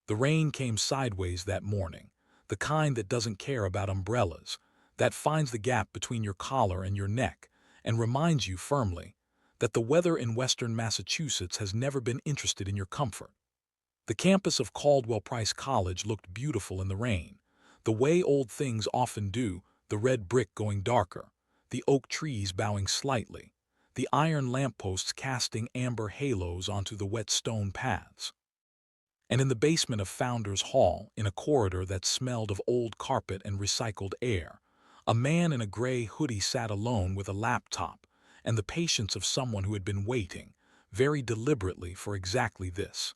The rain came sideways that morning, the kind that doesn't care about umbrellas, that finds the gap between your collar and your neck, and reminds you firmly that the weather in western Massachusetts has never been interested in your comfort. The campus of Caldwell Price College looked beautiful in the rain, the way old things often do, the red brick going darker, the oak trees bowing slightly, the iron lampposts casting amber halos onto the wet stone paths. And in the basement of Founders Hall, in a corridor that smelled of old carpet and recycled air, a man in a gray hoodie sat alone with a laptop and the patience of someone who had been waiting, very deliberately, for exactly this.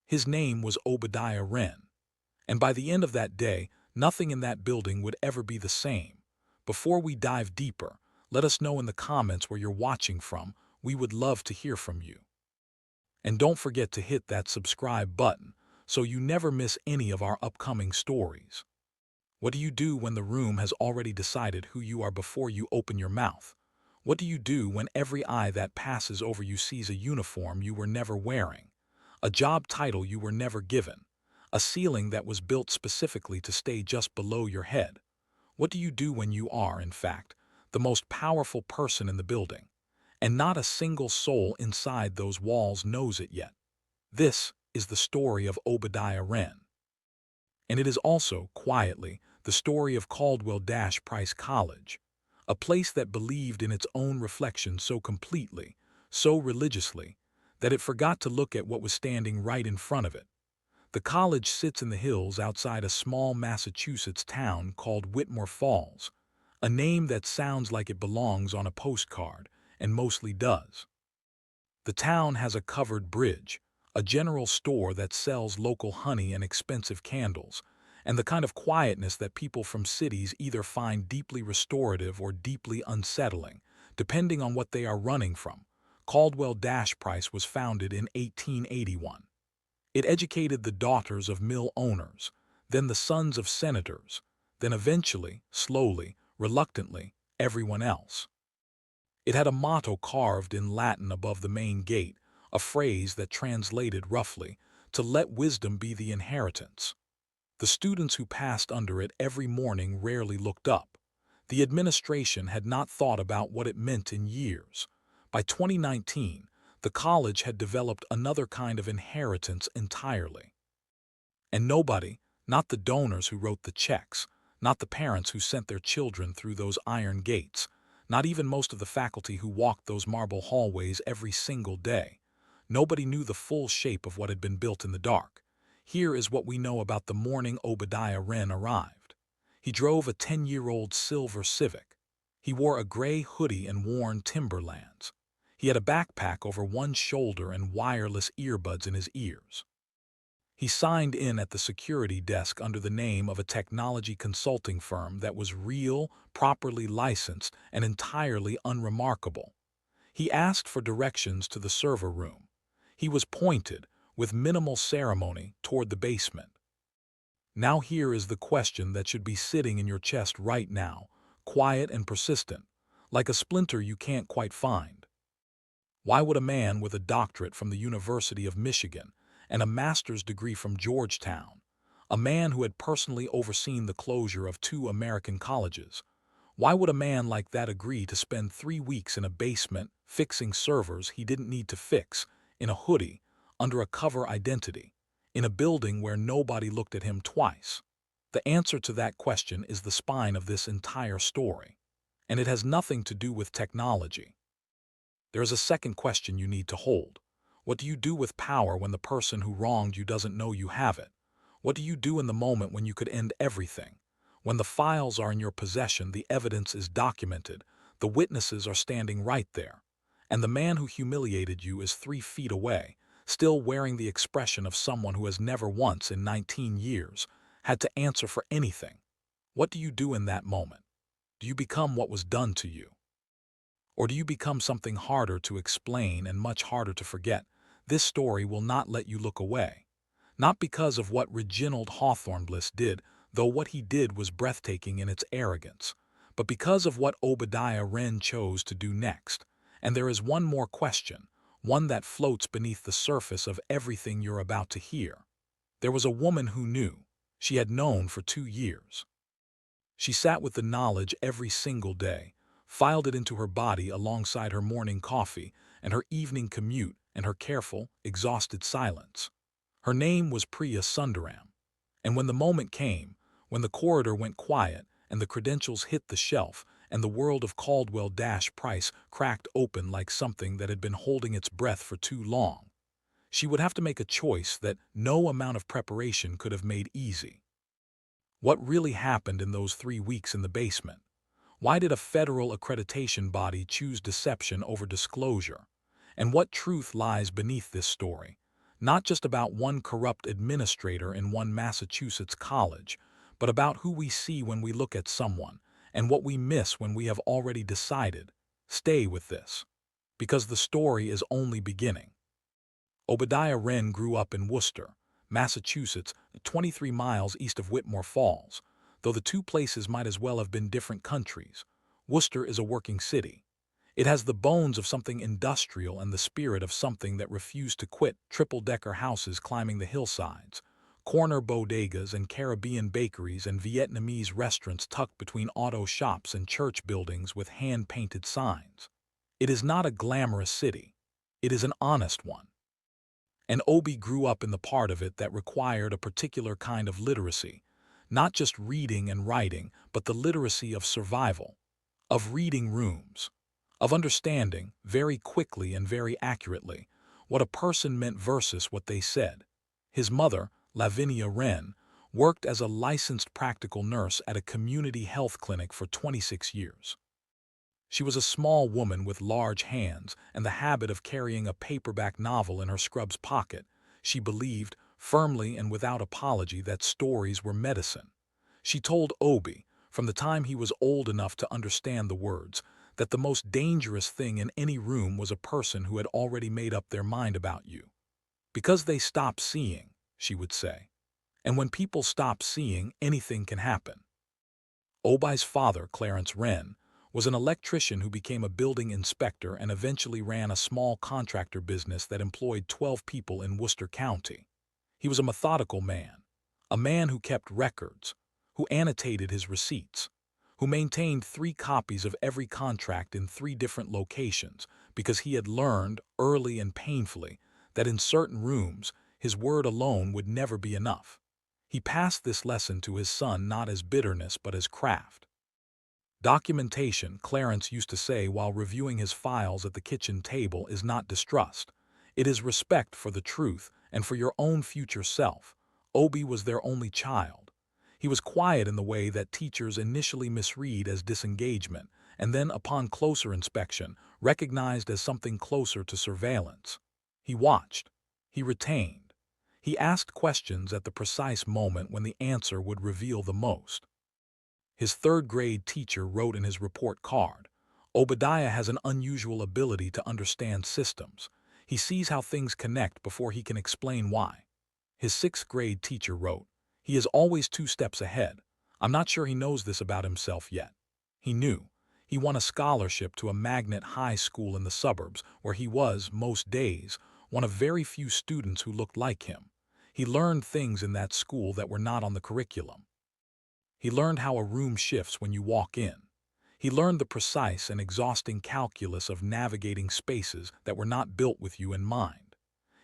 His name was Obadiah Wren, and by the end of that day, nothing in that building would ever be the same. Before we dive deeper, let us know in the comments where you're watching from. We would love to hear from you. And don't forget to hit that subscribe button so you never miss any of our upcoming stories. What do you do when the room has already decided who you are before you open your mouth? What do you do when every eye that passes over you sees a uniform you were never wearing, a job title you were never given, a ceiling that was built specifically to stay just below your head? What do you do when you are, in fact, the most powerful person in the building, and not a single soul inside those walls knows it yet? This is the story of Obadiah Wren. And it is also, quietly, the story of Caldwell-Price College, a place that believed in its own reflection so completely, so religiously, that it forgot to look at what was standing right in front of it. The college sits in the hills outside a small Massachusetts town called Whitmore Falls, a name that sounds like it belongs on a postcard, and mostly does. The town has a covered bridge, a general store that sells local honey and expensive candles, and the kind of quietness that people from cities either find deeply restorative or deeply unsettling, depending on what they are running from. Caldwell-Price was founded in 1881. It educated the daughters of mill owners, then the sons of senators, then eventually, slowly, reluctantly, everyone else. It had a motto carved in Latin above the main gate, a phrase that translated roughly to "let wisdom be the inheritance." The students who passed under it every morning rarely looked up. The administration had not thought about what it meant in years. By 2019, the college had developed another kind of inheritance entirely. And nobody, not the donors who wrote the checks, not the parents who sent their children through those iron gates, not even most of the faculty who walked those marble hallways every single day, nobody knew the full shape of what had been built in the dark. Here is what we know about the morning Obadiah Wren arrived. He drove a 10-year-old silver Civic. He wore a gray hoodie and worn Timberlands. He had a backpack over one shoulder and wireless earbuds in his ears. He signed in at the security desk under the name of a technology consulting firm that was real, properly licensed, and entirely unremarkable. He asked for directions to the server room. He was pointed, with minimal ceremony, toward the basement. Now here is the question that should be sitting in your chest right now, quiet and persistent, like a splinter you can't quite find. Why would a man with a doctorate from the University of Michigan and a master's degree from Georgetown, a man who had personally overseen the closure of 2 American colleges, why would a man like that agree to spend 3 weeks in a basement fixing servers he didn't need to fix, in a hoodie, under a cover identity, in a building where nobody looked at him twice? The answer to that question is the spine of this entire story, and it has nothing to do with technology. There is a second question you need to hold. What do you do with power when the person who wronged you doesn't know you have it? What do you do in the moment when you could end everything? When the files are in your possession, the evidence is documented, the witnesses are standing right there, and the man who humiliated you is 3 feet away, still wearing the expression of someone who has never once in 19 years had to answer for anything. What do you do in that moment? Do you become what was done to you? Or do you become something harder to explain and much harder to forget? This story will not let you look away. Not because of what Reginald Hawthorne Bliss did, though what he did was breathtaking in its arrogance, but because of what Obadiah Wren chose to do next. And there is one more question, one that floats beneath the surface of everything you're about to hear. There was a woman who knew. She had known for 2 years. She sat with the knowledge every single day, filed it into her body alongside her morning coffee and her evening commute and her careful, exhausted silence. Her name was Priya Sundaram. And when the moment came, when the corridor went quiet and the credentials hit the shelf and the world of Caldwell-Price cracked open like something that had been holding its breath for too long, she would have to make a choice that no amount of preparation could have made easy. What really happened in those 3 weeks in the basement? Why did a federal accreditation body choose deception over disclosure? And what truth lies beneath this story? Not just about one corrupt administrator in one Massachusetts college, but about who we see when we look at someone and what we miss when we have already decided. Stay with this, because the story is only beginning. Obadiah Wren grew up in Worcester, Massachusetts, 23 miles east of Whitmore Falls. Though the two places might as well have been different countries, Worcester is a working city. It has the bones of something industrial and the spirit of something that refused to quit: triple-decker houses climbing the hillsides, corner bodegas and Caribbean bakeries and Vietnamese restaurants tucked between auto shops and church buildings with hand-painted signs. It is not a glamorous city. It is an honest one. And Obi grew up in the part of it that required a particular kind of literacy, not just reading and writing, but the literacy of survival, of reading rooms, of understanding, very quickly and very accurately, what a person meant versus what they said. His mother, Lavinia Wren, worked as a licensed practical nurse at a community health clinic for 26 years. She was a small woman with large hands and the habit of carrying a paperback novel in her scrub's pocket. She believed, firmly and without apology, that stories were medicine. She told Obi, from the time he was old enough to understand the words, that the most dangerous thing in any room was a person who had already made up their mind about you. Because they stop seeing, she would say. And when people stop seeing, anything can happen. Obi's father, Clarence Wren, was an electrician who became a building inspector and eventually ran a small contractor business that employed 12 people in Worcester County. He was a methodical man, a man who kept records, who annotated his receipts, who maintained 3 copies of every contract in 3 different locations because he had learned, early and painfully, that in certain rooms, his word alone would never be enough. He passed this lesson to his son not as bitterness but as craft. Documentation, Clarence used to say while reviewing his files at the kitchen table, is not distrust. It is respect for the truth and for your own future self. Obi was their only child. He was quiet in the way that teachers initially misread as disengagement and then, upon closer inspection, recognized as something closer to surveillance. He watched. He retained. He asked questions at the precise moment when the answer would reveal the most. His third-grade teacher wrote in his report card, "Obadiah has an unusual ability to understand systems. He sees how things connect before he can explain why." His sixth-grade teacher wrote, "He is always 2 steps ahead. I'm not sure he knows this about himself yet." He knew. He won a scholarship to a magnet high school in the suburbs where he was, most days, one of very few students who looked like him. He learned things in that school that were not on the curriculum. He learned how a room shifts when you walk in. He learned the precise and exhausting calculus of navigating spaces that were not built with you in mind.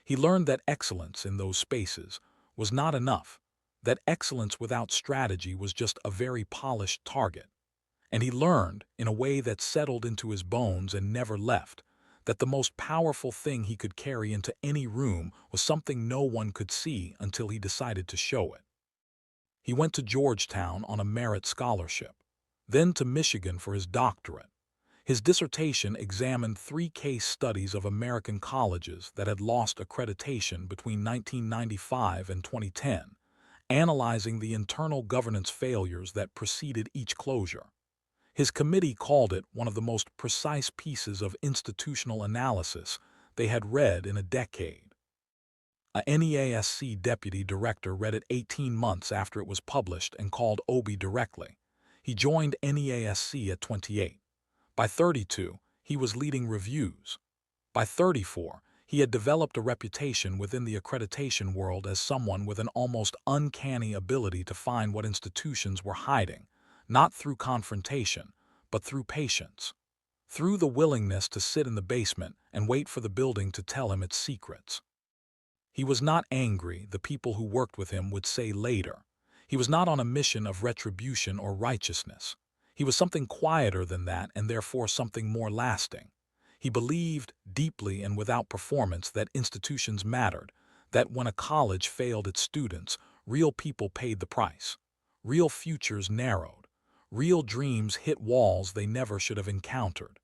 He learned that excellence in those spaces was not enough, that excellence without strategy was just a very polished target. And he learned, in a way that settled into his bones and never left, that the most powerful thing he could carry into any room was something no one could see until he decided to show it. He went to Georgetown on a merit scholarship, then to Michigan for his doctorate. His dissertation examined 3 case studies of American colleges that had lost accreditation between 1995 and 2010, analyzing the internal governance failures that preceded each closure. His committee called it one of the most precise pieces of institutional analysis they had read in a decade. A NEASC deputy director read it 18 months after it was published and called Obi directly. He joined NEASC at 28. By 32, he was leading reviews. By 34, He had developed a reputation within the accreditation world as someone with an almost uncanny ability to find what institutions were hiding, not through confrontation, but through patience, through the willingness to sit in the basement and wait for the building to tell him its secrets. He was not angry, the people who worked with him would say later. He was not on a mission of retribution or righteousness. He was something quieter than that and therefore something more lasting. He believed, deeply and without performance, that institutions mattered, that when a college failed its students, real people paid the price. Real futures narrowed. Real dreams hit walls they never should have encountered.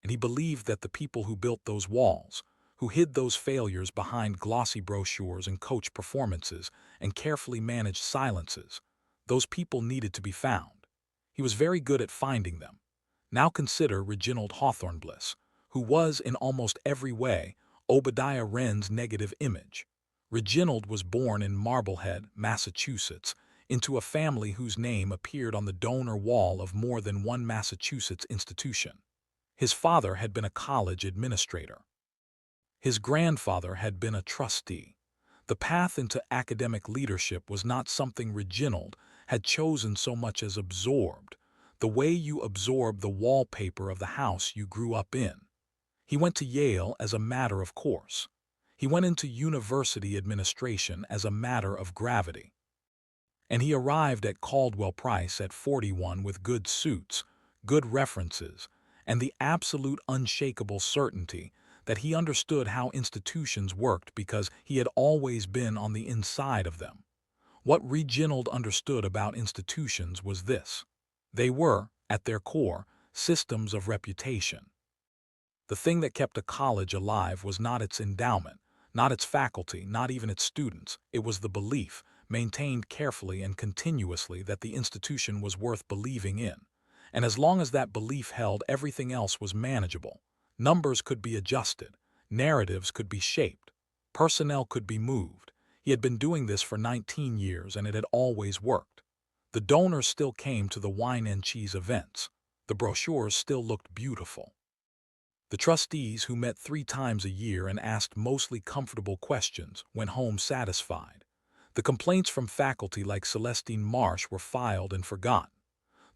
And he believed that the people who built those walls, who hid those failures behind glossy brochures and coach performances and carefully managed silences, those people needed to be found. He was very good at finding them. Now consider Reginald Hawthorne Bliss, who was, in almost every way, Obadiah Wren's negative image. Reginald was born in Marblehead, Massachusetts, into a family whose name appeared on the donor wall of more than one Massachusetts institution. His father had been a college administrator. His grandfather had been a trustee. The path into academic leadership was not something Reginald had chosen so much as absorbed, the way you absorb the wallpaper of the house you grew up in. He went to Yale as a matter of course. He went into university administration as a matter of gravity. And he arrived at Caldwell Price at 41 with good suits, good references, and the absolute unshakable certainty that he understood how institutions worked because he had always been on the inside of them. What Reginald understood about institutions was this: they were, at their core, systems of reputation. The thing that kept a college alive was not its endowment, not its faculty, not even its students. It was the belief, maintained carefully and continuously, that the institution was worth believing in. And as long as that belief held, everything else was manageable. Numbers could be adjusted, narratives could be shaped, personnel could be moved. He had been doing this for 19 years and it had always worked. The donors still came to the wine and cheese events. The brochures still looked beautiful. The trustees, who met 3 times a year and asked mostly comfortable questions, went home satisfied. The complaints from faculty like Celestine Marsh were filed and forgotten.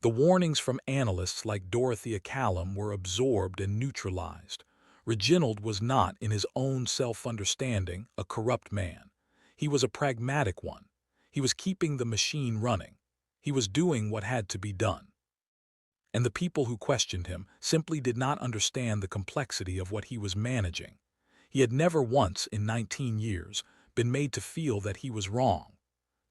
The warnings from analysts like Dorothea Callum were absorbed and neutralized. Reginald was not, in his own self-understanding, a corrupt man. He was a pragmatic one. He was keeping the machine running. He was doing what had to be done. And the people who questioned him simply did not understand the complexity of what he was managing. He had never once, in 19 years, been made to feel that he was wrong.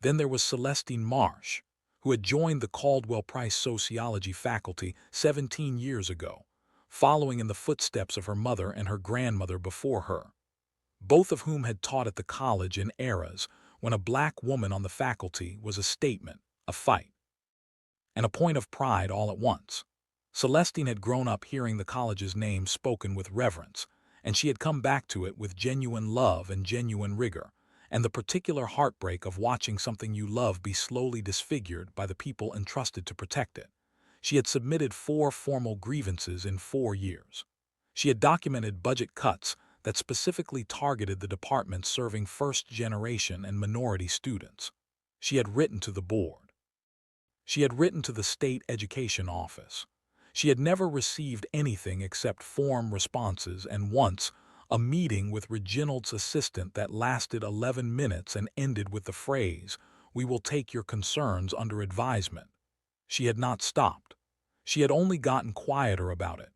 Then there was Celestine Marsh, who had joined the Caldwell Price sociology faculty 17 years ago, following in the footsteps of her mother and her grandmother before her, both of whom had taught at the college in eras when a black woman on the faculty was a statement, a fight, and a point of pride all at once. Celestine had grown up hearing the college's name spoken with reverence, and she had come back to it with genuine love and genuine rigor, and the particular heartbreak of watching something you love be slowly disfigured by the people entrusted to protect it. She had submitted 4 formal grievances in 4 years. She had documented budget cuts that specifically targeted the departments serving first-generation and minority students. She had written to the board. She had written to the state education office. She had never received anything except form responses and once, a meeting with Reginald's assistant that lasted 11 minutes and ended with the phrase, "We will take your concerns under advisement." She had not stopped. She had only gotten quieter about it.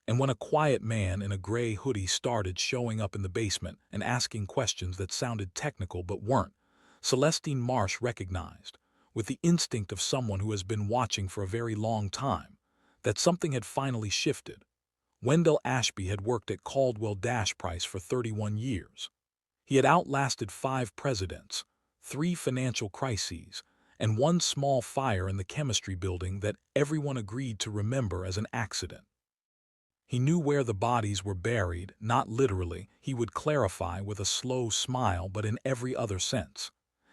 And when a quiet man in a gray hoodie started showing up in the basement and asking questions that sounded technical but weren't, Celestine Marsh recognized, with the instinct of someone who has been watching for a very long time, that something had finally shifted. Wendell Ashby had worked at Caldwell-Price for 31 years. He had outlasted 5 presidents, 3 financial crises, and 1 small fire in the chemistry building that everyone agreed to remember as an accident. He knew where the bodies were buried, not literally, he would clarify with a slow smile, but in every other sense.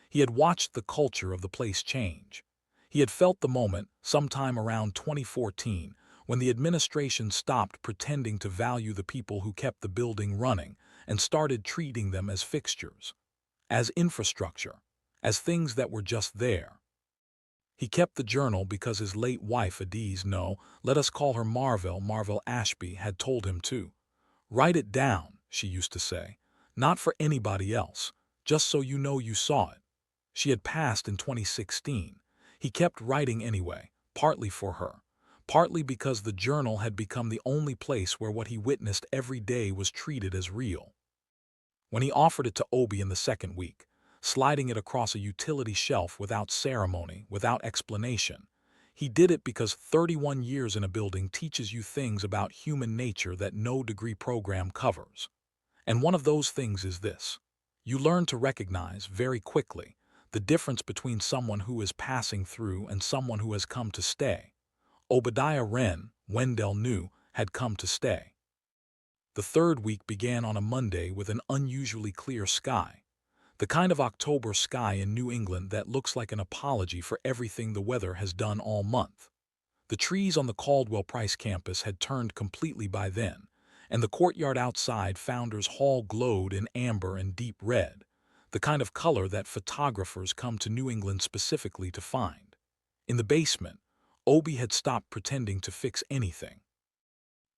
He had watched the culture of the place change. He had felt the moment, sometime around 2014, when the administration stopped pretending to value the people who kept the building running and started treating them as fixtures, as infrastructure, as things that were just there. He kept the journal because his late wife, Adiz, no, let us call her Marvel Ashby, had told him to. Write it down, she used to say. Not for anybody else, just so you know you saw it. She had passed in 2016. He kept writing anyway, partly for her, partly because the journal had become the only place where what he witnessed every day was treated as real. When he offered it to Obi in the second week, sliding it across a utility shelf without ceremony, without explanation, he did it because 31 years in a building teaches you things about human nature that no degree program covers. And one of those things is this. You learn to recognize, very quickly, the difference between someone who is passing through and someone who has come to stay. Obadiah Wren, Wendell knew, had come to stay. The third week began on a Monday with an unusually clear sky. The kind of October sky in New England that looks like an apology for everything the weather has done all month. The trees on the Caldwell Price campus had turned completely by then, and the courtyard outside Founders Hall glowed in amber and deep red, the kind of color that photographers come to New England specifically to find. In the basement, Obi had stopped pretending to fix anything.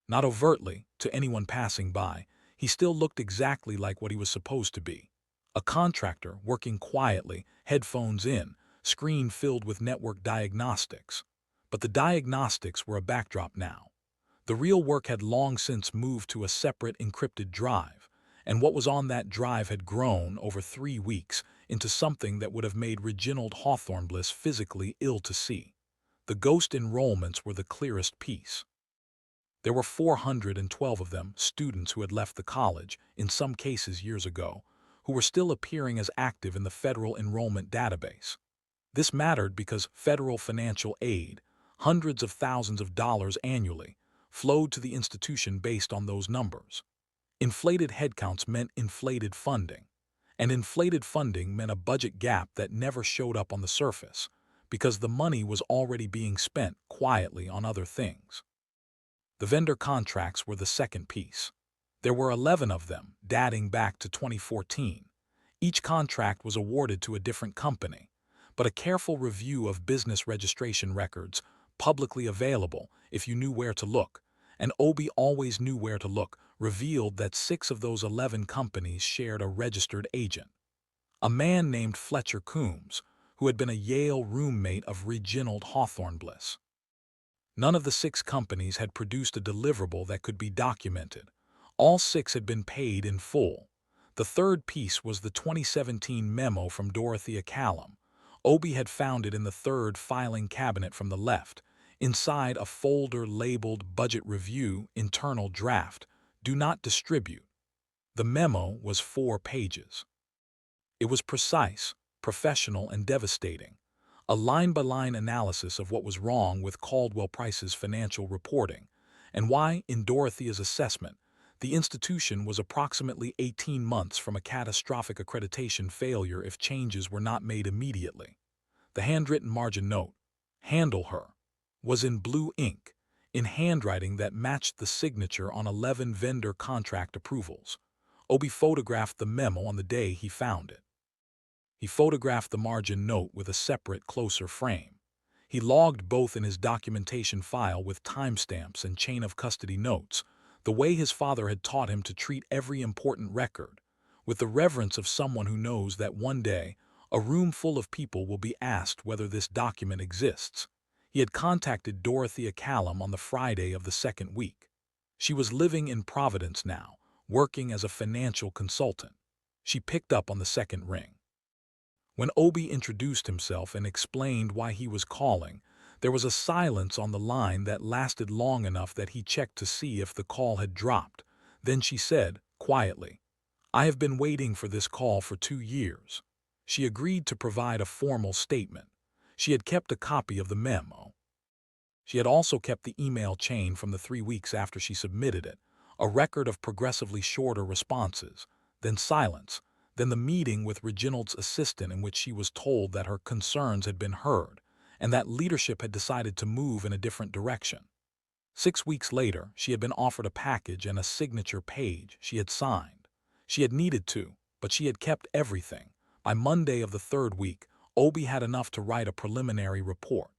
Not overtly, to anyone passing by, he still looked exactly like what he was supposed to be. A contractor working quietly, headphones in, screen filled with network diagnostics. But the diagnostics were a backdrop now. The real work had long since moved to a separate encrypted drive, and what was on that drive had grown over 3 weeks into something that would have made Reginald Hawthornbliss physically ill to see. The ghost enrollments were the clearest piece. There were 412 of them, students who had left the college, in some cases years ago, who were still appearing as active in the federal enrollment database. This mattered because federal financial aid, hundreds of thousands of dollars annually, flowed to the institution based on those numbers. Inflated headcounts meant inflated funding, and inflated funding meant a budget gap that never showed up on the surface, because the money was already being spent quietly on other things. The vendor contracts were the second piece. There were 11 of them, dating back to 2014. Each contract was awarded to a different company, but a careful review of business registration records, publicly available if you knew where to look, and Obi always knew where to look, revealed that 6 of those 11 companies shared a registered agent. A man named Fletcher Coombs, who had been a Yale roommate of Reginald Hawthornbliss. None of the 6 companies had produced a deliverable that could be documented. All 6 had been paid in full. The third piece was the 2017 memo from Dorothea Callum. Obi had found it in the third filing cabinet from the left, inside a folder labeled Budget Review, Internal Draft, Do Not Distribute. The memo was 4 pages. It was precise, professional, and devastating. A line-by-line analysis of what was wrong with Caldwell Price's financial reporting, and why, in Dorothea's assessment, the institution was approximately 18 months from a catastrophic accreditation failure if changes were not made immediately. The handwritten margin note, "Handle her," was in blue ink, in handwriting that matched the signature on 11 vendor contract approvals. Obi photographed the memo on the day he found it. He photographed the margin note with a separate, closer frame. He logged both in his documentation file with timestamps and chain of custody notes, the way his father had taught him to treat every important record, with the reverence of someone who knows that one day a room full of people will be asked whether this document exists. He had contacted Dorothea Callum on the Friday of the second week. She was living in Providence now, working as a financial consultant. She picked up on the second ring. When Obi introduced himself and explained why he was calling, there was a silence on the line that lasted long enough that he checked to see if the call had dropped. Then she said, quietly, "I have been waiting for this call for 2 years." She agreed to provide a formal statement. She had kept a copy of the memo. She had also kept the email chain from the 3 weeks after she submitted it, a record of progressively shorter responses, then silence, then the meeting with Reginald's assistant in which she was told that her concerns had been heard and that leadership had decided to move in a different direction. 6 weeks later, she had been offered a package and a signature page she had signed. She had needed to, but she had kept everything. By Monday of the third week, Obi had enough to write a preliminary report.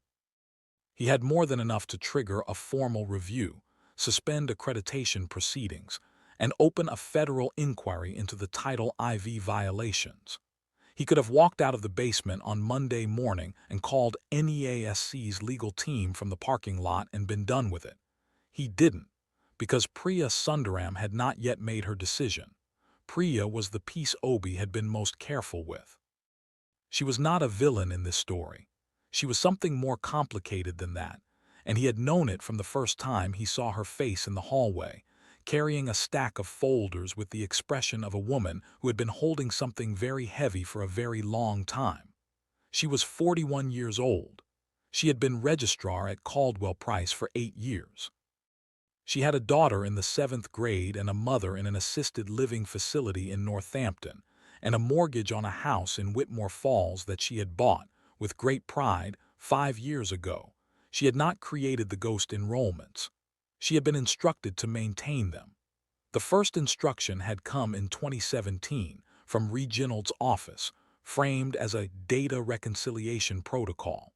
He had more than enough to trigger a formal review, suspend accreditation proceedings, and open a federal inquiry into the Title IV violations. He could have walked out of the basement on Monday morning and called NEASC's legal team from the parking lot and been done with it. He didn't, because Priya Sundaram had not yet made her decision. Priya was the piece Obi had been most careful with. She was not a villain in this story. She was something more complicated than that, and he had known it from the first time he saw her face in the hallway, carrying a stack of folders with the expression of a woman who had been holding something very heavy for a very long time. She was 41 years old. She had been registrar at Caldwell Price for 8 years. She had a daughter in the 7th grade and a mother in an assisted living facility in Northampton, and a mortgage on a house in Whitmore Falls that she had bought, with great pride, 5 years ago. She had not created the ghost enrollments. She had been instructed to maintain them. The first instruction had come in 2017 from Reginald's office, framed as a data reconciliation protocol.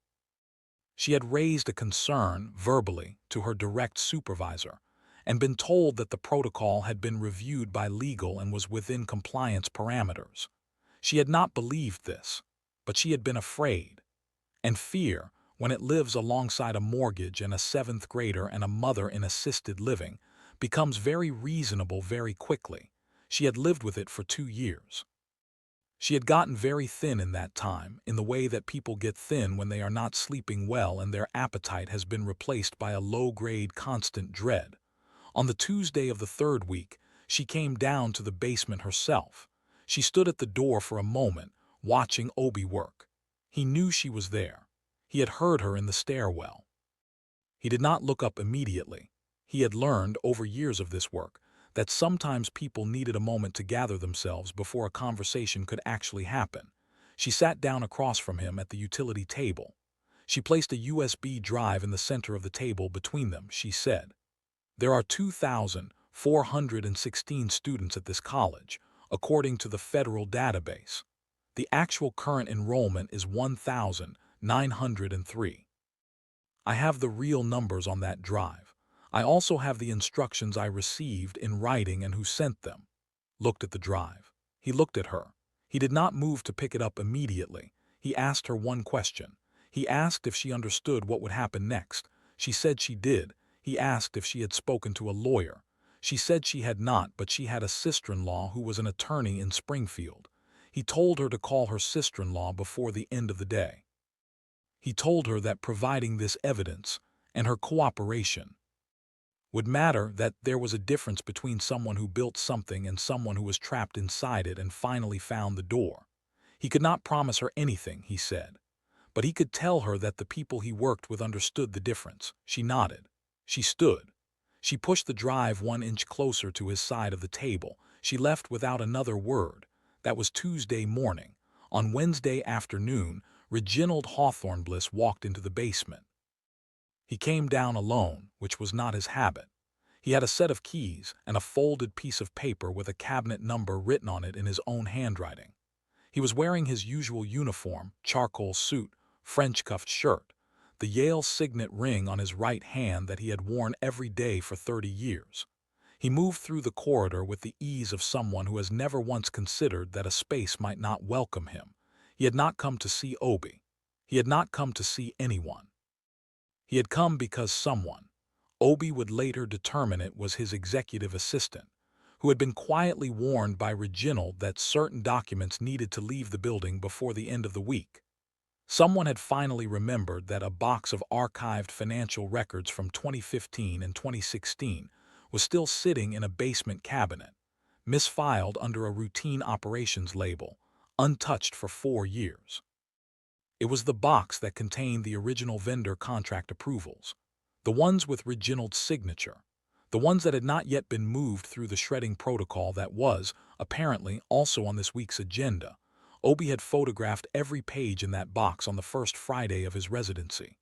She had raised a concern, verbally, to her direct supervisor, and been told that the protocol had been reviewed by legal and was within compliance parameters. She had not believed this, but she had been afraid. And fear, when it lives alongside a mortgage and a 7th grader and a mother in assisted living, becomes very reasonable very quickly. She had lived with it for 2 years. She had gotten very thin in that time, in the way that people get thin when they are not sleeping well and their appetite has been replaced by a low-grade constant dread. On the Tuesday of the third week, she came down to the basement herself. She stood at the door for a moment, watching Obi work. He knew she was there. He had heard her in the stairwell. He did not look up immediately. He had learned, over years of this work, that sometimes people needed a moment to gather themselves before a conversation could actually happen. She sat down across from him at the utility table. She placed a USB drive in the center of the table between them. She said, "There are 2,416 students at this college, according to the federal database. The actual current enrollment is 1,903. I have the real numbers on that drive. I also have the instructions I received in writing and who sent them." Looked at the drive. He looked at her. He did not move to pick it up immediately. He asked her one question. He asked if she understood what would happen next. She said she did. He asked if she had spoken to a lawyer. She said she had not, but she had a sister-in-law who was an attorney in Springfield. He told her to call her sister-in-law before the end of the day. He told her that providing this evidence and her cooperation would matter, that there was a difference between someone who built something and someone who was trapped inside it and finally found the door. He could not promise her anything, he said, but he could tell her that the people he worked with understood the difference. She nodded. She stood. She pushed the drive 1 inch closer to his side of the table. She left without another word. That was Tuesday morning. On Wednesday afternoon, Reginald Hawthornbliss walked into the basement. He came down alone, which was not his habit. He had a set of keys and a folded piece of paper with a cabinet number written on it in his own handwriting. He was wearing his usual uniform, charcoal suit, French-cuffed shirt, the Yale signet ring on his right hand that he had worn every day for 30 years. He moved through the corridor with the ease of someone who has never once considered that a space might not welcome him. He had not come to see Obi. He had not come to see anyone. He had come because someone, Obi would later determine it was his executive assistant, who had been quietly warned by Reginald that certain documents needed to leave the building before the end of the week. Someone had finally remembered that a box of archived financial records from 2015 and 2016 was still sitting in a basement cabinet, misfiled under a routine operations label, untouched for 4 years. It was the box that contained the original vendor contract approvals, the ones with Reginald's signature, the ones that had not yet been moved through the shredding protocol that was, apparently, also on this week's agenda. Obi had photographed every page in that box on the first Friday of his residency.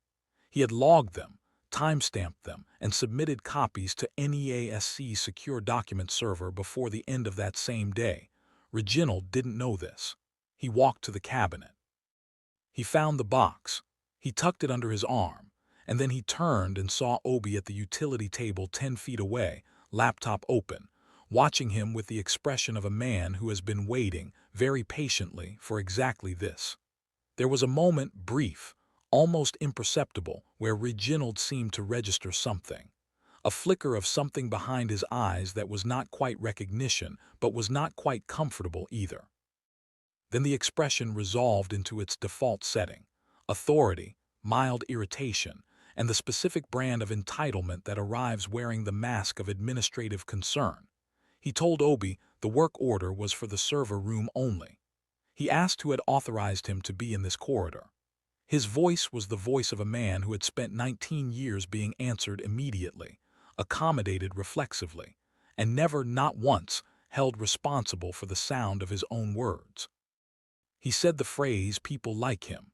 He had logged them, timestamped them, and submitted copies to NEASC's secure document server before the end of that same day. Reginald didn't know this. He walked to the cabinet. He found the box. He tucked it under his arm, and then he turned and saw Obi at the utility table 10 feet away, laptop open, watching him with the expression of a man who has been waiting, very patiently, for exactly this. There was a moment, brief, almost imperceptible, where Reginald seemed to register something. A flicker of something behind his eyes that was not quite recognition, but was not quite comfortable either. Then the expression resolved into its default setting: authority, mild irritation, and the specific brand of entitlement that arrives wearing the mask of administrative concern. He told Obi the work order was for the server room only. He asked who had authorized him to be in this corridor. His voice was the voice of a man who had spent 19 years being answered immediately, accommodated reflexively, and never, not once, held responsible for the sound of his own words. He said the phrase, "people like him."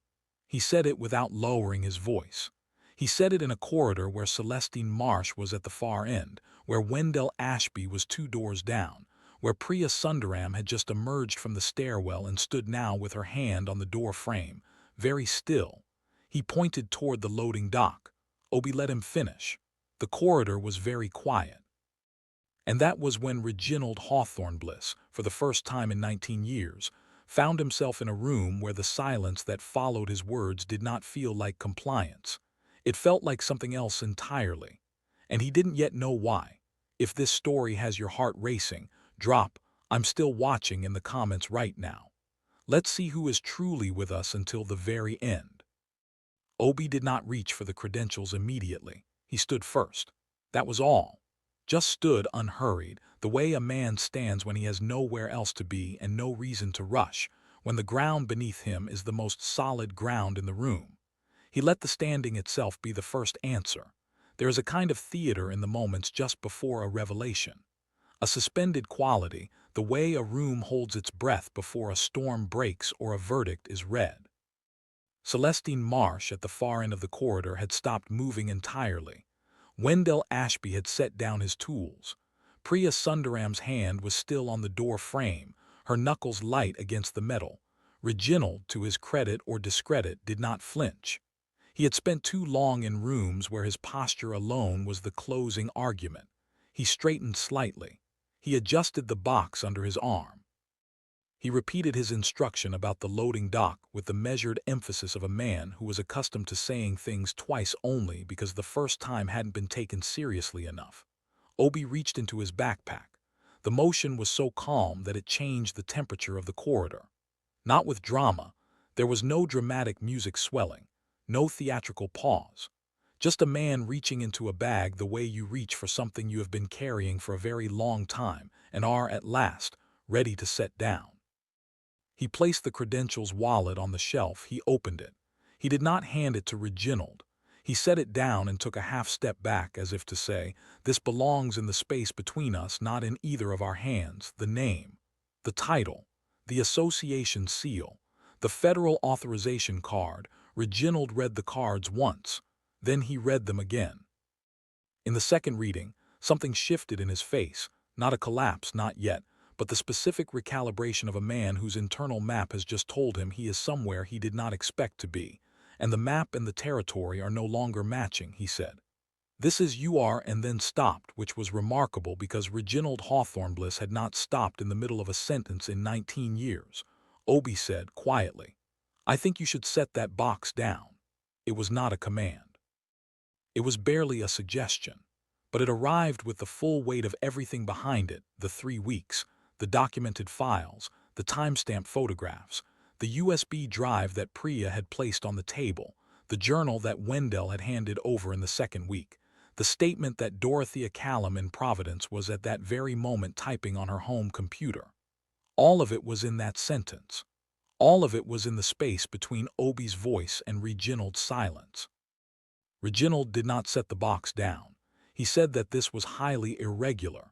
He said it without lowering his voice. He said it in a corridor where Celestine Marsh was at the far end, where Wendell Ashby was 2 doors down, where Priya Sundaram had just emerged from the stairwell and stood now with her hand on the door frame, very still. He pointed toward the loading dock. Obi let him finish. The corridor was very quiet. And that was when Reginald Hawthorne Bliss, for the first time in 19 years, found himself in a room where the silence that followed his words did not feel like compliance. It felt like something else entirely. And he didn't yet know why. If this story has your heart racing, drop "I'm still watching" in the comments right now. Let's see who is truly with us until the very end. Obi did not reach for the credentials immediately. He stood first. That was all. Just stood unhurried, the way a man stands when he has nowhere else to be and no reason to rush, when the ground beneath him is the most solid ground in the room. He let the standing itself be the first answer. There is a kind of theater in the moments just before a revelation. A suspended quality, the way a room holds its breath before a storm breaks or a verdict is read. Celestine Marsh at the far end of the corridor had stopped moving entirely. Wendell Ashby had set down his tools. Priya Sundaram's hand was still on the door frame, her knuckles light against the metal. Reginald, to his credit or discredit, did not flinch. He had spent too long in rooms where his posture alone was the closing argument. He straightened slightly. He adjusted the box under his arm. He repeated his instruction about the loading dock with the measured emphasis of a man who was accustomed to saying things twice only because the first time hadn't been taken seriously enough. Obi reached into his backpack. The motion was so calm that it changed the temperature of the corridor. Not with drama. There was no dramatic music swelling, no theatrical pause. Just a man reaching into a bag the way you reach for something you have been carrying for a very long time and are, at last, ready to set down. He placed the credentials wallet on the shelf. He opened it. He did not hand it to Reginald. He set it down and took a half step back as if to say, "This belongs in the space between us, not in either of our hands." The name, the title, the association seal, the federal authorization card. Reginald read the cards once. Then he read them again. In the second reading, something shifted in his face. Not a collapse, not yet, but the specific recalibration of a man whose internal map has just told him he is somewhere he did not expect to be, and the map and the territory are no longer matching, he said. "This is you are," and then stopped, which was remarkable because Reginald Hawthorne Bliss had not stopped in the middle of a sentence in 19 years. Obi said, quietly, "I think you should set that box down." It was not a command. It was barely a suggestion, but it arrived with the full weight of everything behind it: the 3 weeks, the documented files, the timestamp photographs, the USB drive that Priya had placed on the table, the journal that Wendell had handed over in the second week, the statement that Dorothea Callum in Providence was at that very moment typing on her home computer. All of it was in that sentence. All of it was in the space between Obi's voice and Reginald's silence. Reginald did not set the box down. He said that this was highly irregular.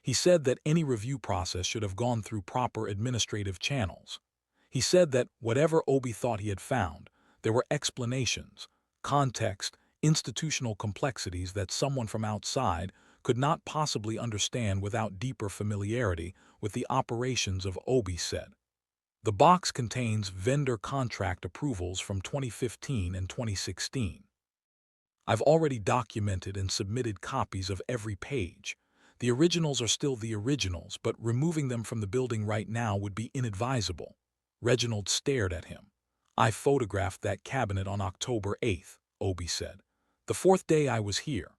He said that any review process should have gone through proper administrative channels. He said that whatever Obi thought he had found, there were explanations, context, institutional complexities that someone from outside could not possibly understand without deeper familiarity with the operations of OBI said. The box contains vendor contract approvals from 2015 and 2016. I've already documented and submitted copies of every page. The originals are still the originals, but removing them from the building right now would be inadvisable. Reginald stared at him. I photographed that cabinet on October 8th, Obi said. The fourth day I was here.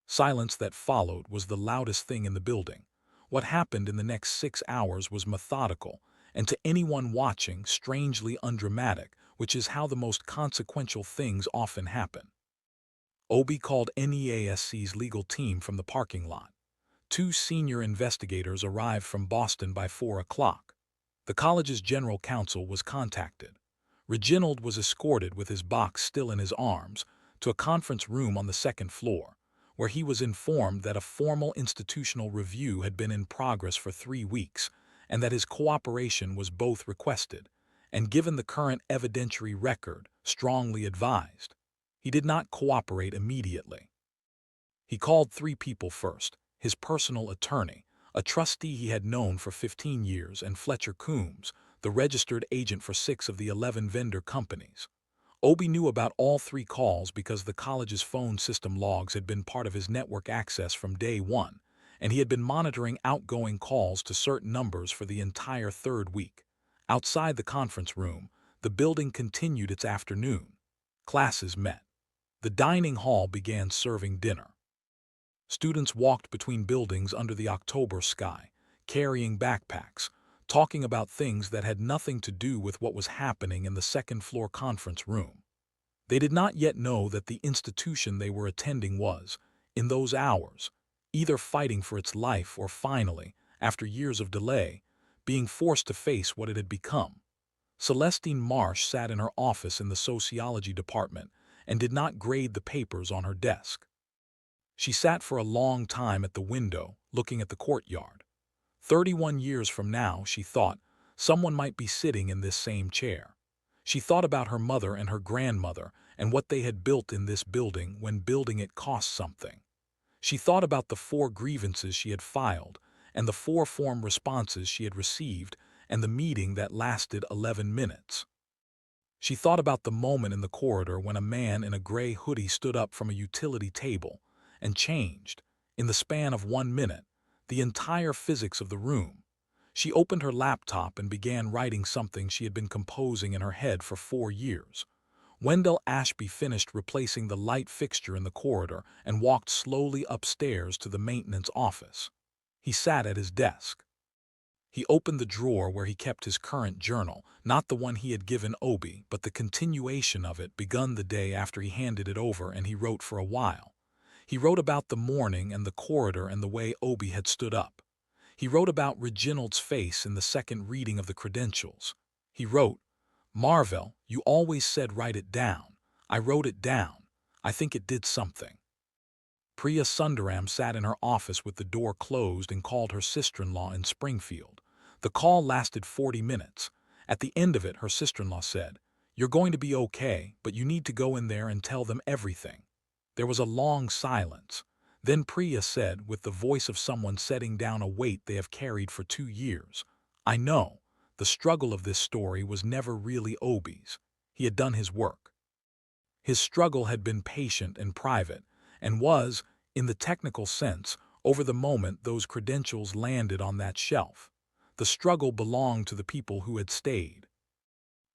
Silence that followed was the loudest thing in the building. What happened in the next 6 hours was methodical, and to anyone watching, strangely undramatic, which is how the most consequential things often happen. Obi called NEASC's legal team from the parking lot. 2 senior investigators arrived from Boston by 4 o'clock. The college's general counsel was contacted. Reginald was escorted with his box still in his arms to a conference room on the second floor, where he was informed that a formal institutional review had been in progress for 3 weeks and that his cooperation was both requested and, given the current evidentiary record, strongly advised. He did not cooperate immediately. He called 3 people first: his personal attorney, a trustee he had known for 15 years, and Fletcher Coombs, the registered agent for 6 of the 11 vendor companies. Obi knew about all 3 calls because the college's phone system logs had been part of his network access from day one, and he had been monitoring outgoing calls to certain numbers for the entire 3rd week. Outside the conference room, the building continued its afternoon. Classes met. The dining hall began serving dinner. Students walked between buildings under the October sky, carrying backpacks, talking about things that had nothing to do with what was happening in the second-floor conference room. They did not yet know that the institution they were attending was, in those hours, either fighting for its life or finally, after years of delay, being forced to face what it had become. Celestine Marsh sat in her office in the sociology department and did not grade the papers on her desk. She sat for a long time at the window, looking at the courtyard. 31 years from now, she thought, someone might be sitting in this same chair. She thought about her mother and her grandmother and what they had built in this building when building it cost something. She thought about the 4 grievances she had filed and the 4 form responses she had received and the meeting that lasted 11 minutes. She thought about the moment in the corridor when a man in a gray hoodie stood up from a utility table and changed, in the span of 1 minute, the entire physics of the room. She opened her laptop and began writing something she had been composing in her head for 4 years. Wendell Ashby finished replacing the light fixture in the corridor and walked slowly upstairs to the maintenance office. He sat at his desk. He opened the drawer where he kept his current journal, not the one he had given Obi, but the continuation of it begun the day after he handed it over, and he wrote for a while. He wrote about the morning and the corridor and the way Obi had stood up. He wrote about Reginald's face in the second reading of the credentials. He wrote, "Marvell, you always said write it down. I wrote it down. I think it did something." Priya Sundaram sat in her office with the door closed and called her sister-in-law in Springfield. The call lasted 40 minutes. At the end of it, her sister-in-law said, "You're going to be okay, but you need to go in there and tell them everything." There was a long silence. Then Priya said, with the voice of someone setting down a weight they have carried for 2 years, "I know, the struggle of this story was never really Obi's. He had done his work. His struggle had been patient and private, and was, in the technical sense, over the moment those credentials landed on that shelf. The struggle belonged to the people who had stayed,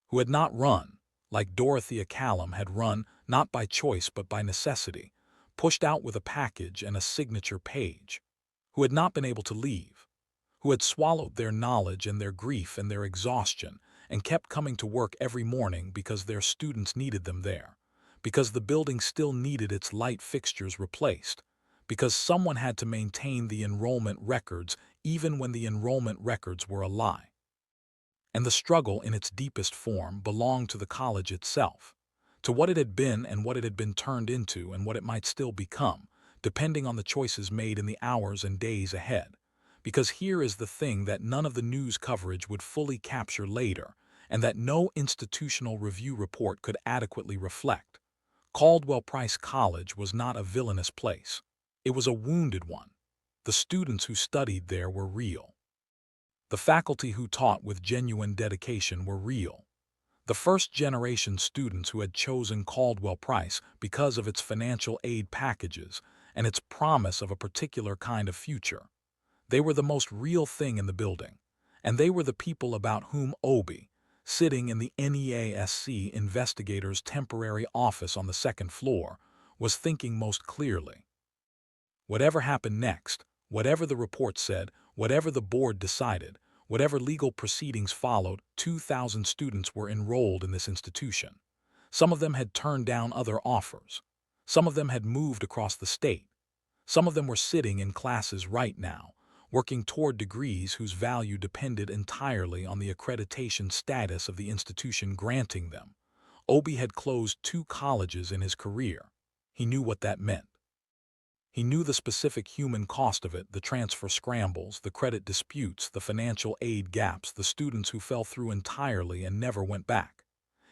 who had not run, like Dorothea Callum had run not by choice but by necessity, pushed out with a package and a signature page, who had not been able to leave, who had swallowed their knowledge and their grief and their exhaustion and kept coming to work every morning because their students needed them there, because the building still needed its light fixtures replaced, because someone had to maintain the enrollment records even when the enrollment records were a lie. And the struggle in its deepest form belonged to the college itself, to what it had been and what it had been turned into and what it might still become, depending on the choices made in the hours and days ahead. Because here is the thing that none of the news coverage would fully capture later, and that no institutional review report could adequately reflect. Caldwell-Price College was not a villainous place. It was a wounded one. The students who studied there were real. The faculty who taught with genuine dedication were real. The first-generation students who had chosen Caldwell-Price because of its financial aid packages and its promise of a particular kind of future. They were the most real thing in the building, and they were the people about whom Obi, sitting in the NEASC investigator's temporary office on the second floor, was thinking most clearly. Whatever happened next, whatever the report said, whatever the board decided, whatever legal proceedings followed, 2,000 students were enrolled in this institution. Some of them had turned down other offers. Some of them had moved across the state. Some of them were sitting in classes right now, working toward degrees whose value depended entirely on the accreditation status of the institution granting them. Obi had closed 2 colleges in his career. He knew what that meant. He knew the specific human cost of it, the transfer scrambles, the credit disputes, the financial aid gaps, the students who fell through entirely and never went back.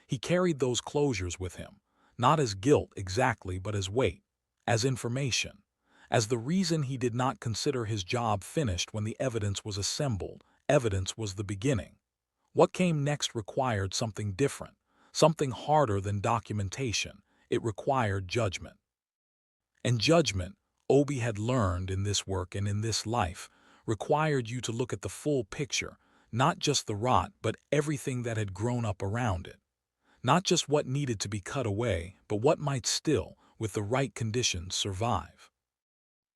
He carried those closures with him, not as guilt exactly, but as weight, as information, as the reason he did not consider his job finished when the evidence was assembled. Evidence was the beginning. What came next required something different, something harder than documentation. It required judgment. And judgment, Obi had learned in this work and in this life, required you to look at the full picture, not just the rot, but everything that had grown up around it. Not just what needed to be cut away, but what might still, with the right conditions, survive.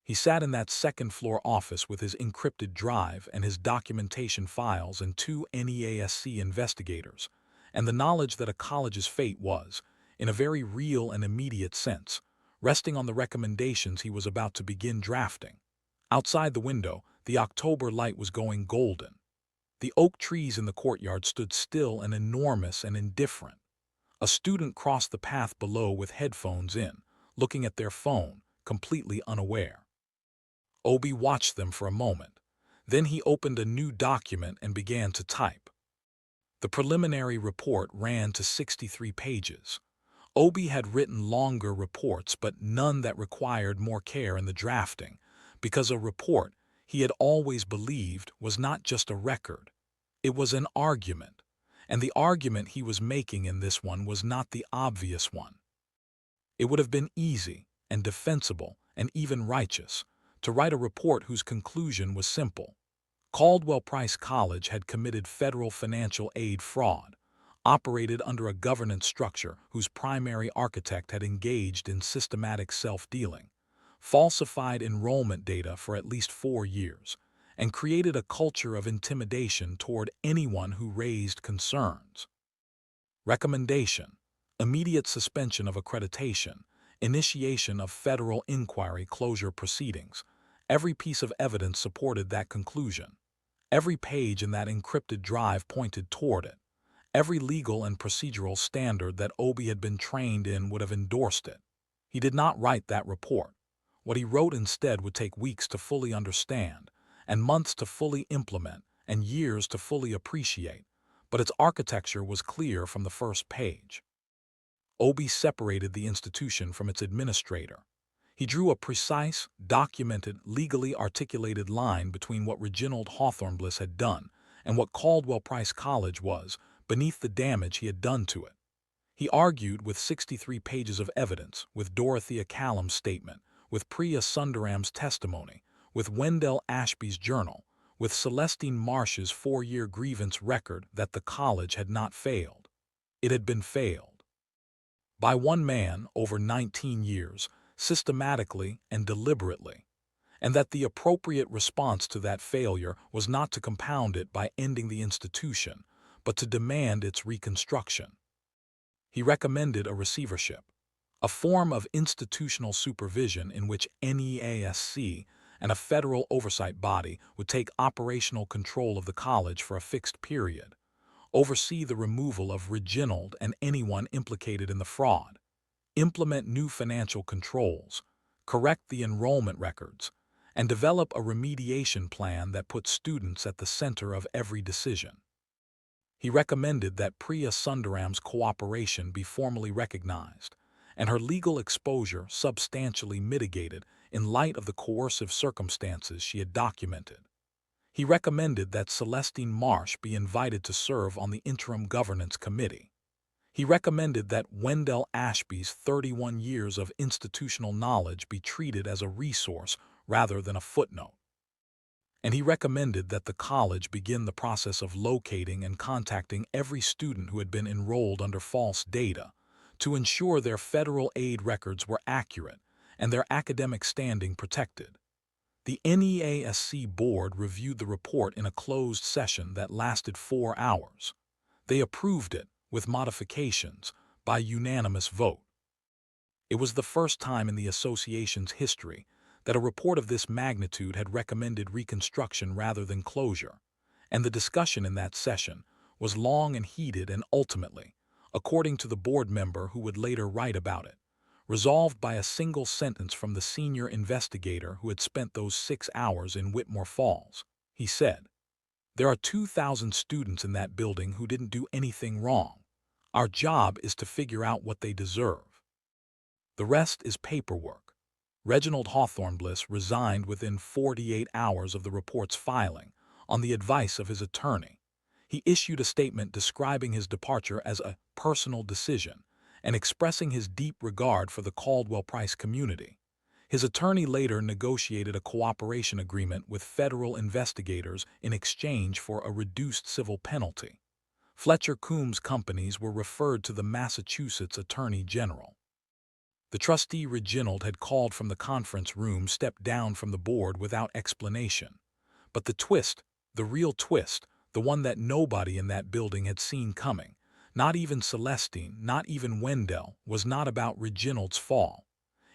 He sat in that second-floor office with his encrypted drive and his documentation files and 2 NEASC investigators, and the knowledge that a college's fate was, in a very real and immediate sense, resting on the recommendations he was about to begin drafting. Outside the window, the October light was going golden. The oak trees in the courtyard stood still and enormous and indifferent. A student crossed the path below with headphones in, looking at their phone, completely unaware. Obi watched them for a moment. Then he opened a new document and began to type. The preliminary report ran to 63 pages. Obi had written longer reports, but none that required more care in the drafting, because a report, he had always believed, was not just a record. It was an argument, and the argument he was making in this one was not the obvious one. It would have been easy and defensible and even righteous to write a report whose conclusion was simple. Caldwell-Price College had committed federal financial aid fraud, operated under a governance structure whose primary architect had engaged in systematic self-dealing, falsified enrollment data for at least 4 years, and created a culture of intimidation toward anyone who raised concerns. Recommendation: immediate suspension of accreditation, initiation of federal inquiry closure proceedings. Every piece of evidence supported that conclusion. Every page in that encrypted drive pointed toward it. Every legal and procedural standard that Obi had been trained in would have endorsed it. He did not write that report. What he wrote instead would take weeks to fully understand, and months to fully implement, and years to fully appreciate, but its architecture was clear from the first page. Obi separated the institution from its administrator. He drew a precise, documented, legally articulated line between what Reginald Hawthorne-Bliss had done and what Caldwell-Price College was, beneath the damage he had done to it. He argued with 63 pages of evidence, with Dorothea Callum's statement, with Priya Sundaram's testimony, with Wendell Ashby's journal, with Celestine Marsh's 4-year grievance record that the college had not failed. It had been failed. By one man over 19 years, systematically and deliberately, and that the appropriate response to that failure was not to compound it by ending the institution, but to demand its reconstruction. He recommended a receivership, a form of institutional supervision in which NEASC and a federal oversight body would take operational control of the college for a fixed period, oversee the removal of Reginald and anyone implicated in the fraud, implement new financial controls, correct the enrollment records, and develop a remediation plan that put students at the center of every decision. He recommended that Priya Sundaram's cooperation be formally recognized, and her legal exposure substantially mitigated in light of the coercive circumstances she had documented. He recommended that Celestine Marsh be invited to serve on the Interim Governance Committee. He recommended that Wendell Ashby's 31 years of institutional knowledge be treated as a resource rather than a footnote. And he recommended that the college begin the process of locating and contacting every student who had been enrolled under false data to ensure their federal aid records were accurate and their academic standing protected. The NEASC board reviewed the report in a closed session that lasted 4 hours. They approved it, with modifications, by unanimous vote. It was the first time in the association's history that a report of this magnitude had recommended reconstruction rather than closure, and the discussion in that session was long and heated and ultimately, according to the board member who would later write about it, resolved by a single sentence from the senior investigator who had spent those 6 hours in Whitmore Falls. He said, "There are 2,000 students in that building who didn't do anything wrong. Our job is to figure out what they deserve. The rest is paperwork." Reginald Hawthorne-Bliss resigned within 48 hours of the report's filing, on the advice of his attorney. He issued a statement describing his departure as a personal decision and expressing his deep regard for the Caldwell-Price community. His attorney later negotiated a cooperation agreement with federal investigators in exchange for a reduced civil penalty. Fletcher Coombs companies were referred to the Massachusetts Attorney General. The trustee Reginald had called from the conference room stepped down from the board without explanation. But the twist, the real twist, the one that nobody in that building had seen coming, not even Celestine, not even Wendell, was not about Reginald's fall.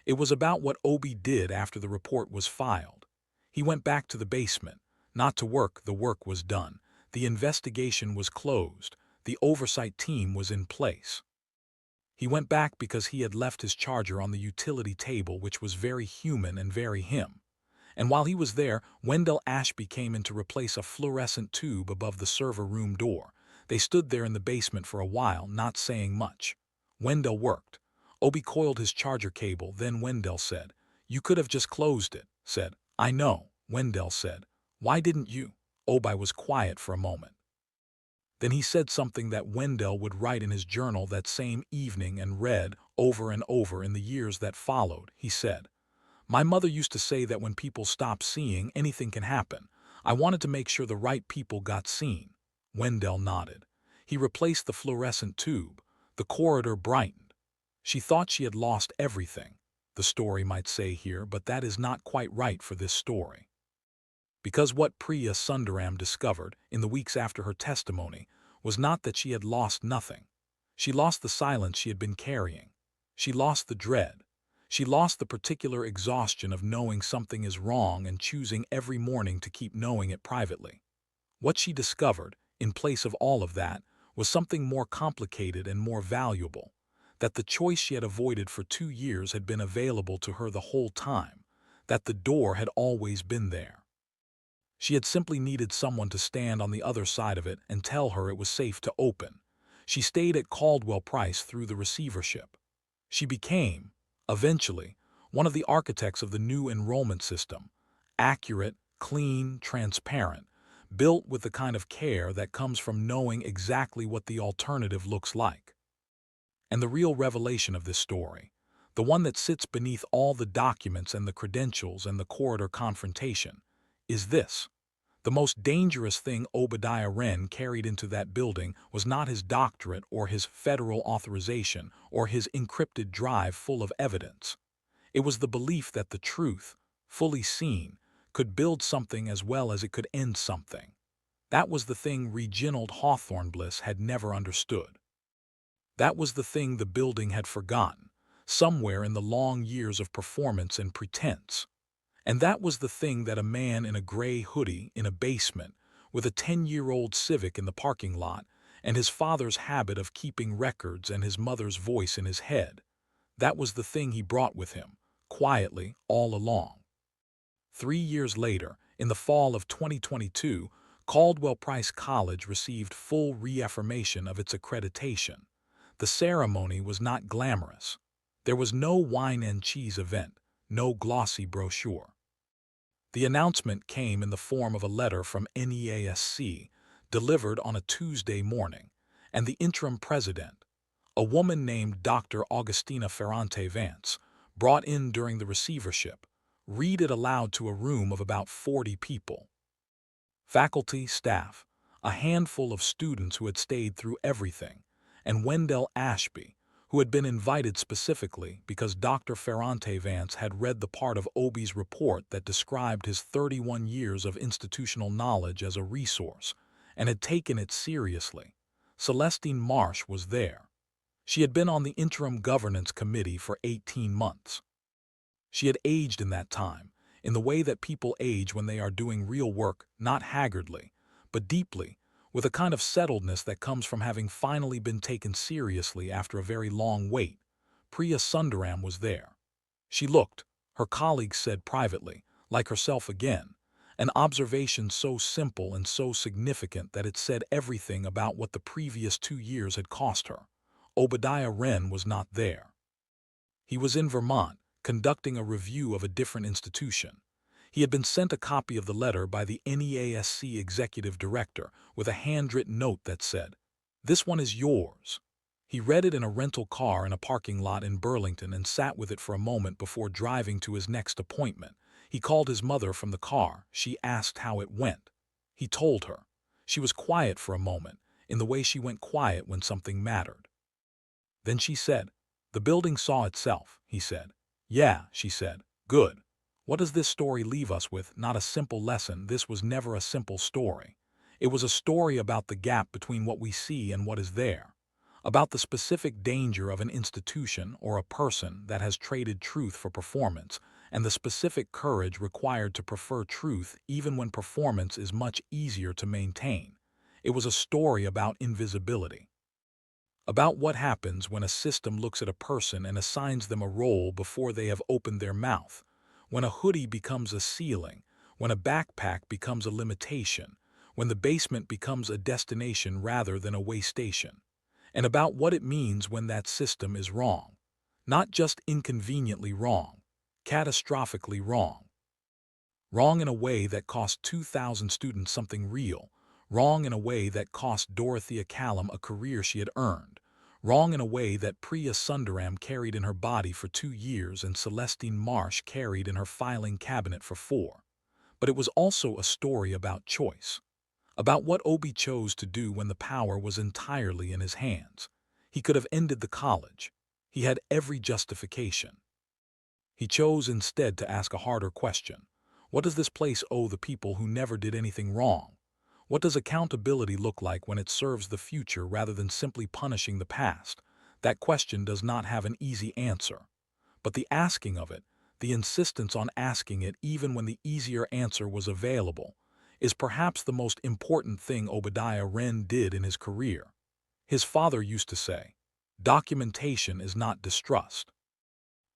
It was about what Obie did after the report was filed. He went back to the basement, not to work. The work was done. The investigation was closed. The oversight team was in place. He went back because he had left his charger on the utility table, which was very human and very him. And while he was there, Wendell Ashby came in to replace a fluorescent tube above the server room door. They stood there in the basement for a while, not saying much. Wendell worked. Obie coiled his charger cable, then Wendell said, "You could have just closed it." Said, "I know." Wendell said, "Why didn't you?" Obie was quiet for a moment. Then he said something that Wendell would write in his journal that same evening and read over and over in the years that followed. He said, "My mother used to say that when people stop seeing, anything can happen. I wanted to make sure the right people got seen." Wendell nodded. He replaced the fluorescent tube. The corridor brightened. She thought she had lost everything, the story might say here, but that is not quite right for this story. Because what Priya Sundaram discovered in the weeks after her testimony was not that she had lost nothing. She lost the silence she had been carrying. She lost the dread. She lost the particular exhaustion of knowing something is wrong and choosing every morning to keep knowing it privately. What she discovered, in place of all of that, was something more complicated and more valuable, that the choice she had avoided for 2 years had been available to her the whole time, that the door had always been there. She had simply needed someone to stand on the other side of it and tell her it was safe to open. She stayed at Caldwell-Price through the receivership. She became, eventually, one of the architects of the new enrollment system, accurate, clean, transparent, built with the kind of care that comes from knowing exactly what the alternative looks like. And the real revelation of this story, the one that sits beneath all the documents and the credentials and the corridor confrontation, is this. The most dangerous thing Obadiah Wren carried into that building was not his doctorate or his federal authorization or his encrypted drive full of evidence. It was the belief that the truth, fully seen, could build something as well as it could end something. That was the thing Reginald Hawthorne-Bliss had never understood. That was the thing the building had forgotten, somewhere in the long years of performance and pretense. And that was the thing that a man in a gray hoodie in a basement, with a 10-year-old Civic in the parking lot, and his father's habit of keeping records and his mother's voice in his head, that was the thing he brought with him, quietly, all along. 3 years later, in the fall of 2022, Caldwell-Price College received full reaffirmation of its accreditation. The ceremony was not glamorous. There was no wine and cheese event, no glossy brochure. The announcement came in the form of a letter from NEASC, delivered on a Tuesday morning, and the interim president, a woman named Dr. Augustina Ferrante Vance, brought in during the receivership, read it aloud to a room of about 40 people. Faculty, staff, a handful of students who had stayed through everything, and Wendell Ashby, who had been invited specifically because Dr. Ferrante Vance had read the part of Obi's report that described his 31 years of institutional knowledge as a resource, and had taken it seriously. Celestine Marsh was there. She had been on the interim governance committee for 18 months. She had aged in that time, in the way that people age when they are doing real work, not haggardly, but deeply, with a kind of settledness that comes from having finally been taken seriously after a very long wait. Priya Sundaram was there. She looked, her colleagues said privately, like herself again, an observation so simple and so significant that it said everything about what the previous 2 years had cost her. Obadiah Wren was not there. He was in Vermont, conducting a review of a different institution. He had been sent a copy of the letter by the NEASC executive director with a handwritten note that said, "This one is yours." He read it in a rental car in a parking lot in Burlington and sat with it for a moment before driving to his next appointment. He called his mother from the car. She asked how it went. He told her. She was quiet for a moment, in the way she went quiet when something mattered. Then she said, "The building saw itself," he said. "Yeah," she said. "Good. What does this story leave us with? Not a simple lesson. This was never a simple story. It was a story about the gap between what we see and what is there, about the specific danger of an institution or a person that has traded truth for performance, and the specific courage required to prefer truth even when performance is much easier to maintain. It was a story about invisibility. About what happens when a system looks at a person and assigns them a role before they have opened their mouth, when a hoodie becomes a ceiling, when a backpack becomes a limitation, when the basement becomes a destination rather than a way station, and about what it means when that system is wrong. Not just inconveniently wrong, catastrophically wrong. Wrong in a way that cost 2,000 students something real, wrong in a way that cost Dorothea Callum a career she had earned, wrong in a way that Priya Sundaram carried in her body for 2 years and Celestine Marsh carried in her filing cabinet for 4. But it was also a story about choice, about what Obi chose to do when the power was entirely in his hands. He could have ended the college. He had every justification. He chose instead to ask a harder question. What does this place owe the people who never did anything wrong? What does accountability look like when it serves the future rather than simply punishing the past? That question does not have an easy answer. But the asking of it, the insistence on asking it even when the easier answer was available, is perhaps the most important thing Obadiah Wren did in his career. His father used to say, "Documentation is not distrust.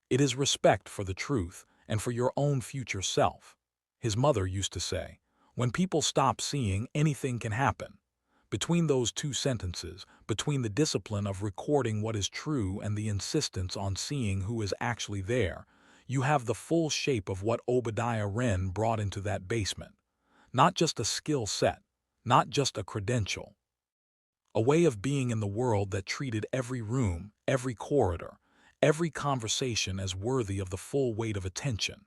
It is respect for the truth and for your own future self." His mother used to say, "When people stop seeing, anything can happen." Between those two sentences, between the discipline of recording what is true and the insistence on seeing who is actually there, you have the full shape of what Obadiah Wren brought into that basement. Not just a skill set, not just a credential. A way of being in the world that treated every room, every corridor, every conversation as worthy of the full weight of attention.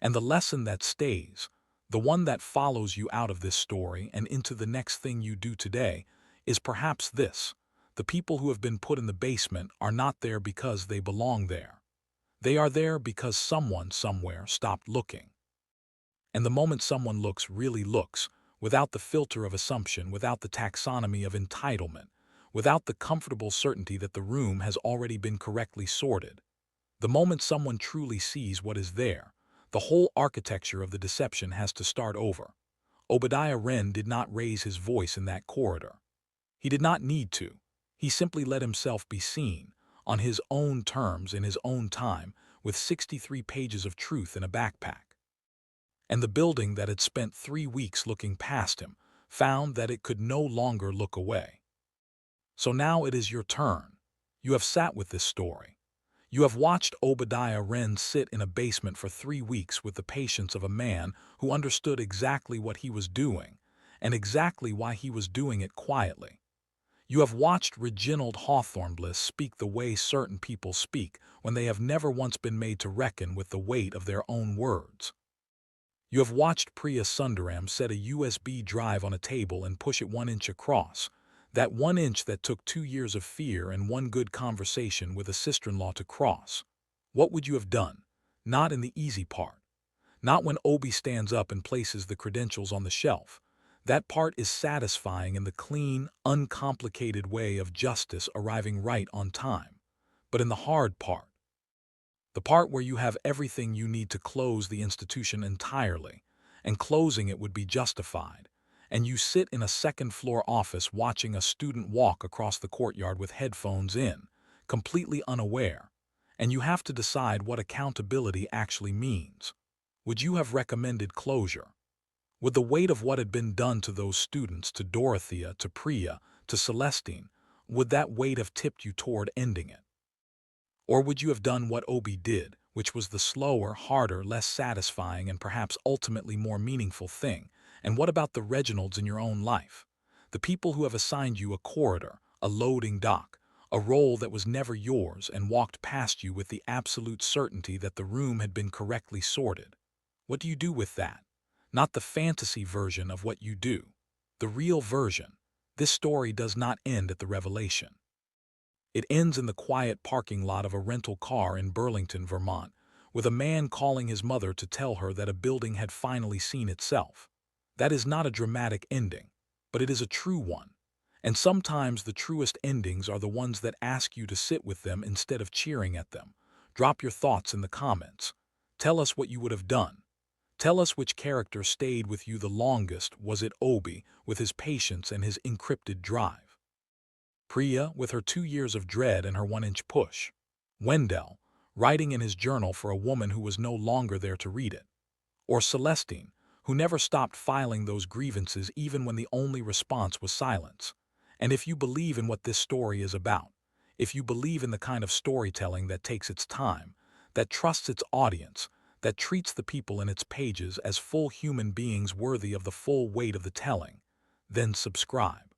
And the lesson that stays, the one that follows you out of this story and into the next thing you do today, is perhaps this: the people who have been put in the basement are not there because they belong there. They are there because someone somewhere stopped looking. And the moment someone looks, really looks, without the filter of assumption, without the taxonomy of entitlement, without the comfortable certainty that the room has already been correctly sorted, the moment someone truly sees what is there, the whole architecture of the deception has to start over. Obadiah Wren did not raise his voice in that corridor. He did not need to. He simply let himself be seen, on his own terms in his own time, with 63 pages of truth in a backpack. And the building that had spent 3 weeks looking past him found that it could no longer look away. So now it is your turn. You have sat with this story. You have watched Obadiah Wren sit in a basement for 3 weeks with the patience of a man who understood exactly what he was doing, and exactly why he was doing it quietly. You have watched Reginald Hawthorne speak the way certain people speak when they have never once been made to reckon with the weight of their own words. You have watched Priya Sundaram set a USB drive on a table and push it 1 inch across, that 1 inch that took 2 years of fear and one good conversation with a sister-in-law to cross. What would you have done? Not in the easy part. Not when Obi stands up and places the credentials on the shelf. That part is satisfying in the clean, uncomplicated way of justice arriving right on time. But in the hard part, the part where you have everything you need to close the institution entirely, and closing it would be justified, and you sit in a second-floor office watching a student walk across the courtyard with headphones in, completely unaware, and you have to decide what accountability actually means. Would you have recommended closure? Would the weight of what had been done to those students, to Dorothea, to Priya, to Celestine, would that weight have tipped you toward ending it? Or would you have done what Obi did, which was the slower, harder, less satisfying, and perhaps ultimately more meaningful thing? And what about the Reginalds in your own life? The people who have assigned you a corridor, a loading dock, a role that was never yours and walked past you with the absolute certainty that the room had been correctly sorted. What do you do with that? Not the fantasy version of what you do. The real version. This story does not end at the revelation. It ends in the quiet parking lot of a rental car in Burlington, Vermont, with a man calling his mother to tell her that a building had finally seen itself. That is not a dramatic ending, but it is a true one. And sometimes the truest endings are the ones that ask you to sit with them instead of cheering at them. Drop your thoughts in the comments. Tell us what you would have done. Tell us which character stayed with you the longest. Was it Obi, with his patience and his encrypted drive? Priya, with her 2 years of dread and her 1 inch push? Wendell, writing in his journal for a woman who was no longer there to read it? Or Celestine, who never stopped filing those grievances even when the only response was silence? And if you believe in what this story is about, if you believe in the kind of storytelling that takes its time, that trusts its audience, that treats the people in its pages as full human beings worthy of the full weight of the telling, then subscribe.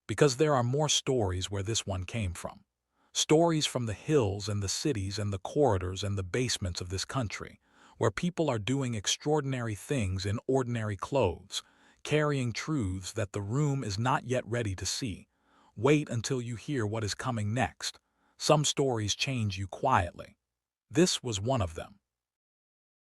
Because there are more stories where this one came from. Stories from the hills and the cities and the corridors and the basements of this country, where people are doing extraordinary things in ordinary clothes, carrying truths that the room is not yet ready to see. Wait until you hear what is coming next. Some stories change you quietly. This was one of them.